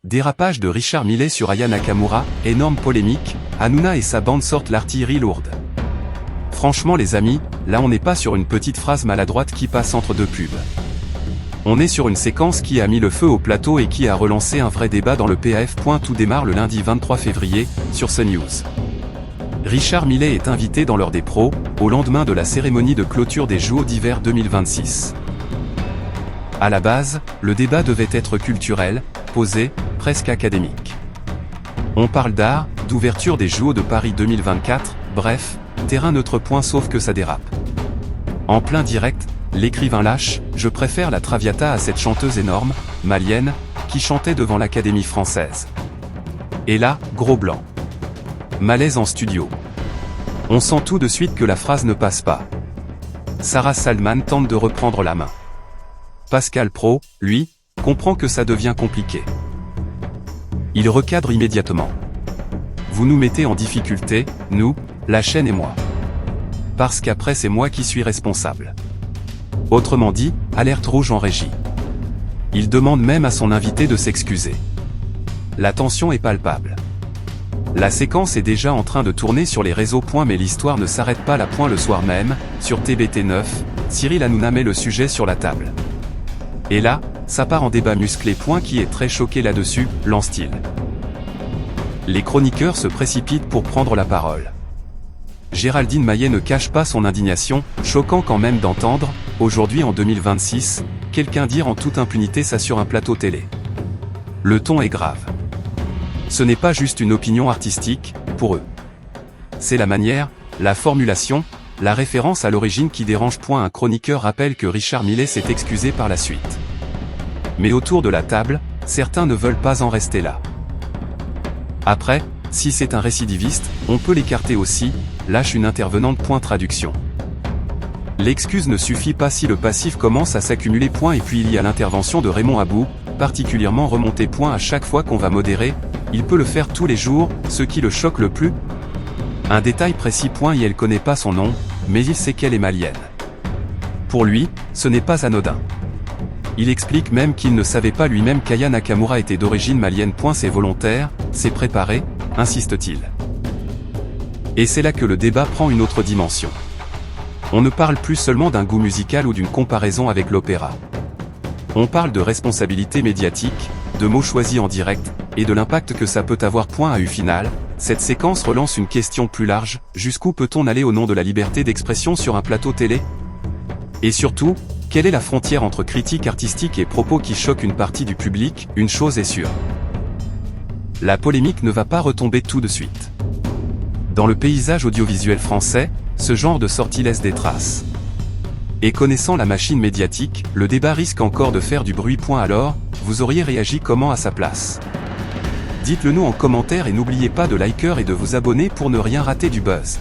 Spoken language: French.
Dérapage de Richard Mille sur Aya Nakamura, énorme polémique, Hanouna et sa bande sortent l'artillerie lourde. Franchement les amis, là on n'est pas sur une petite phrase maladroite qui passe entre deux pubs. On est sur une séquence qui a mis le feu au plateau et qui a relancé un vrai débat dans le PAF. Tout démarre le lundi 23 février, sur CNews. Richard Mille est invité dans l'heure des pros, au lendemain de la cérémonie de clôture des JO d'hiver 2026. À la base, le débat devait être culturel, posé, presque académique. On parle d'art, d'ouverture des JO de Paris 2024, bref, terrain neutre. Sauf que ça dérape. En plein direct, l'écrivain lâche « Je préfère la Traviata à cette chanteuse énorme, malienne, qui chantait devant l'Académie française ». Et là, gros blanc. Malaise en studio. On sent tout de suite que la phrase ne passe pas. Sarah Salman tente de reprendre la main. Pascal Praud, lui, comprend que ça devient compliqué. Il recadre immédiatement. Vous nous mettez en difficulté, nous, la chaîne et moi. Parce qu'après c'est moi qui suis responsable. Autrement dit, alerte rouge en régie. Il demande même à son invité de s'excuser. La tension est palpable. La séquence est déjà en train de tourner sur les réseaux. Mais l'histoire ne s'arrête pas là. Le soir même, sur TBT9, Cyril Hanouna met le sujet sur la table. Et là, ça part en débat musclé. Qui est très choqué là-dessus, lance-t-il. Les chroniqueurs se précipitent pour prendre la parole. Géraldine Maillet ne cache pas son indignation, choquant quand même d'entendre, aujourd'hui en 2026, quelqu'un dire en toute impunité ça sur un plateau télé. Le ton est grave. Ce n'est pas juste une opinion artistique, pour eux. C'est la manière, la formulation, la référence à l'origine qui dérange. Un chroniqueur rappelle que Richard Mille s'est excusé par la suite. Mais autour de la table, certains ne veulent pas en rester là. Après, si c'est un récidiviste, on peut l'écarter aussi, lâche une intervenante. Traduction. L'excuse ne suffit pas si le passif commence à s'accumuler. Et puis il y a l'intervention de Raymond Abou, particulièrement remontée. À chaque fois qu'on va modérer, il peut le faire tous les jours, ce qui le choque le plus. Un détail précis. Et elle connaît pas son nom, mais il sait qu'elle est malienne. Pour lui, ce n'est pas anodin. Il explique même qu'il ne savait pas lui-même qu'Aya Nakamura était d'origine malienne. C'est volontaire, c'est préparé, insiste-t-il. Et c'est là que le débat prend une autre dimension. On ne parle plus seulement d'un goût musical ou d'une comparaison avec l'opéra. On parle de responsabilité médiatique, de mots choisis en direct, et de l'impact que ça peut avoir. À U final, cette séquence relance une question plus large, jusqu'où peut-on aller au nom de la liberté d'expression sur un plateau télé? Et surtout, quelle est la frontière entre critique artistique et propos qui choquent une partie du public? Une chose est sûre. La polémique ne va pas retomber tout de suite. Dans le paysage audiovisuel français, ce genre de sortie laisse des traces. Et connaissant la machine médiatique, le débat risque encore de faire du bruit. Alors, vous auriez réagi comment à sa place? Dites-le nous en commentaire et n'oubliez pas de liker et de vous abonner pour ne rien rater du buzz.